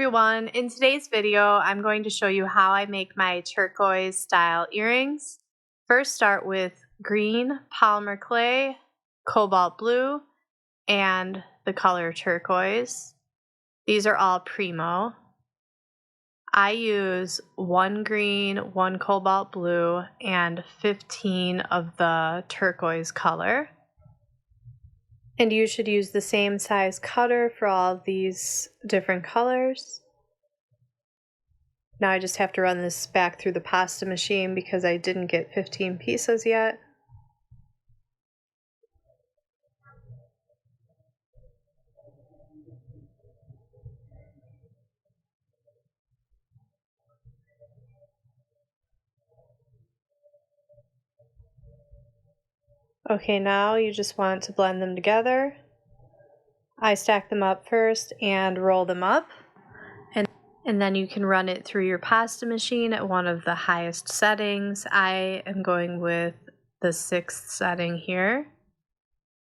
everyone, in today's video I'm going to show you how I make my turquoise style earrings. First start with green polymer clay, cobalt blue, and the color turquoise. These are all primo. I use 1 green, 1 cobalt blue, and 15 of the turquoise color. And you should use the same size cutter for all of these different colors. Now I just have to run this back through the pasta machine because I didn't get 15 pieces yet. Okay, now you just want to blend them together. I stack them up first and roll them up. And then you can run it through your pasta machine at one of the highest settings. I am going with the 6th setting here.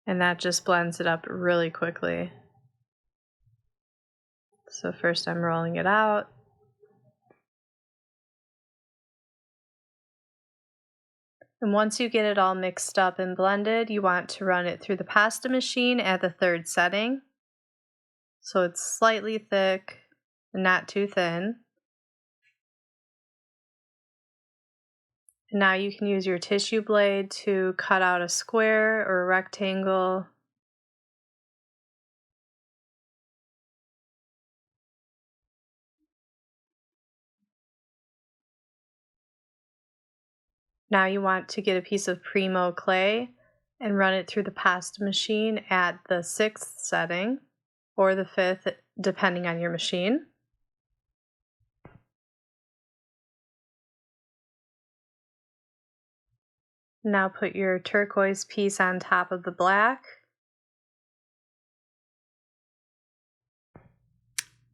And that just blends it up really quickly. So first I'm rolling it out. And once you get it all mixed up and blended, you want to run it through the pasta machine at the 3rd setting. So it's slightly thick and not too thin. And now you can use your tissue blade to cut out a square or a rectangle. Now you want to get a piece of primo clay and run it through the pasta machine at the 6th setting or the 5th, depending on your machine. Now put your turquoise piece on top of the black.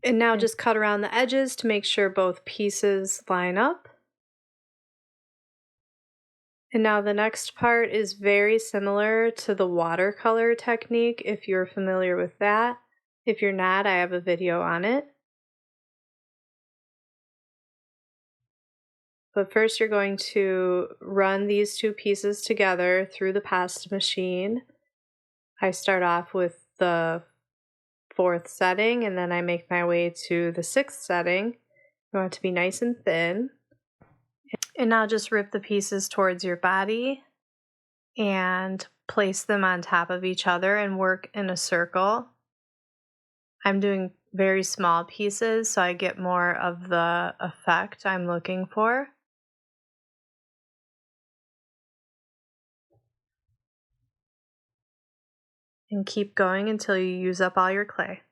And now just cut around the edges to make sure both pieces line up. And now the next part is very similar to the watercolor technique, if you're familiar with that. If you're not, I have a video on it. But first you're going to run these 2 pieces together through the pasta machine. I start off with the 4th setting and then I make my way to the 6th setting. You want it to be nice and thin. And now just rip the pieces towards your body and place them on top of each other and work in a circle. I'm doing very small pieces so I get more of the effect I'm looking for. And keep going until you use up all your clay.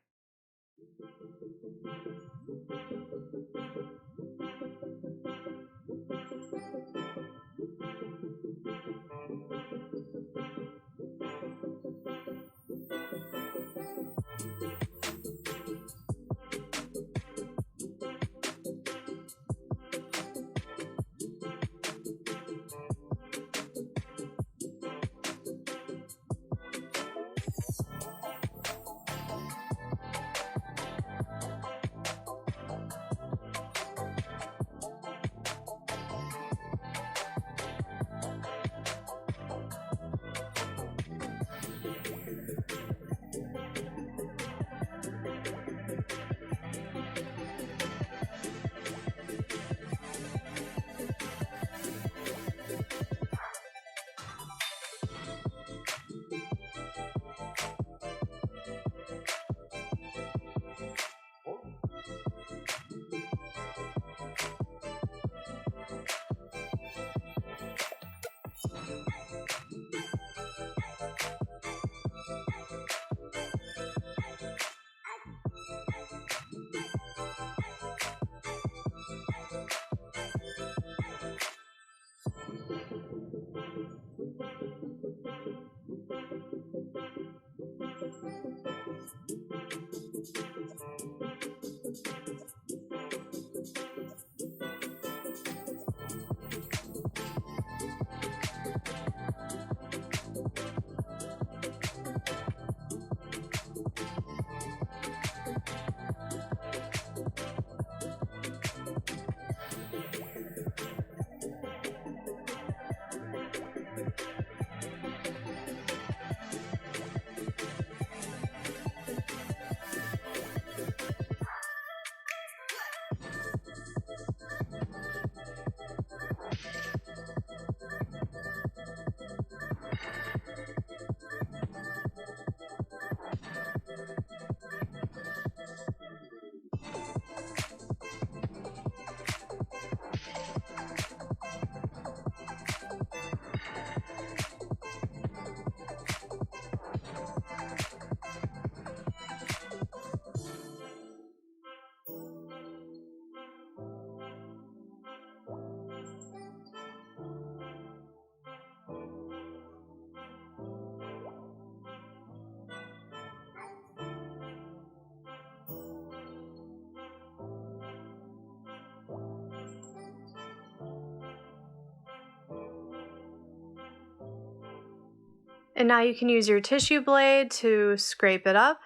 And now you can use your tissue blade to scrape it up.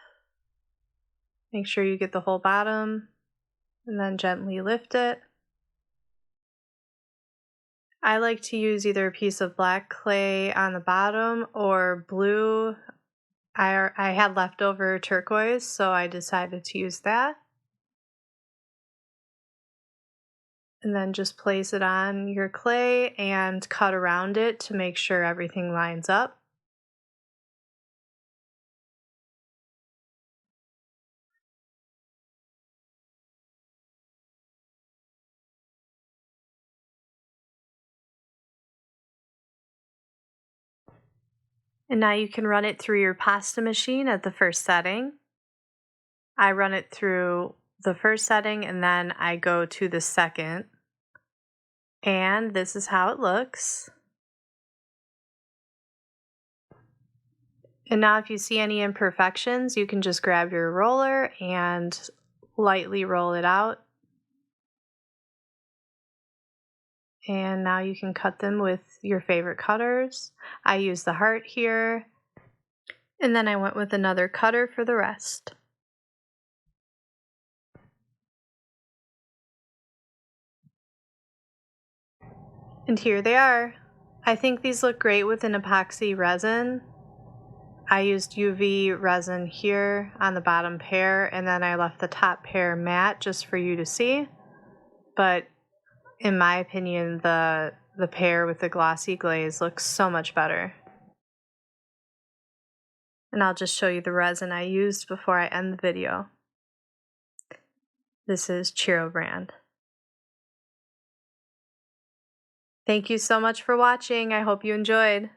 Make sure you get the whole bottom and then gently lift it. I like to use either a piece of black clay on the bottom or blue. I had leftover turquoise, so I decided to use that. And then just place it on your clay and cut around it to make sure everything lines up. And now you can run it through your pasta machine at the first setting. I run it through the first setting and then I go to the second. And this is how it looks. And now if you see any imperfections, you can just grab your roller and lightly roll it out. And now you can cut them with your favorite cutters. I use the heart here. And then I went with another cutter for the rest. And here they are. I think these look great with an epoxy resin. I used UV resin here on the bottom pair, and then I left the top pair matte just for you to see. But in my opinion, the pair with the glossy glaze looks so much better. And I'll just show you the resin I used before I end the video. This is Chiro brand. Thank you so much for watching. I hope you enjoyed.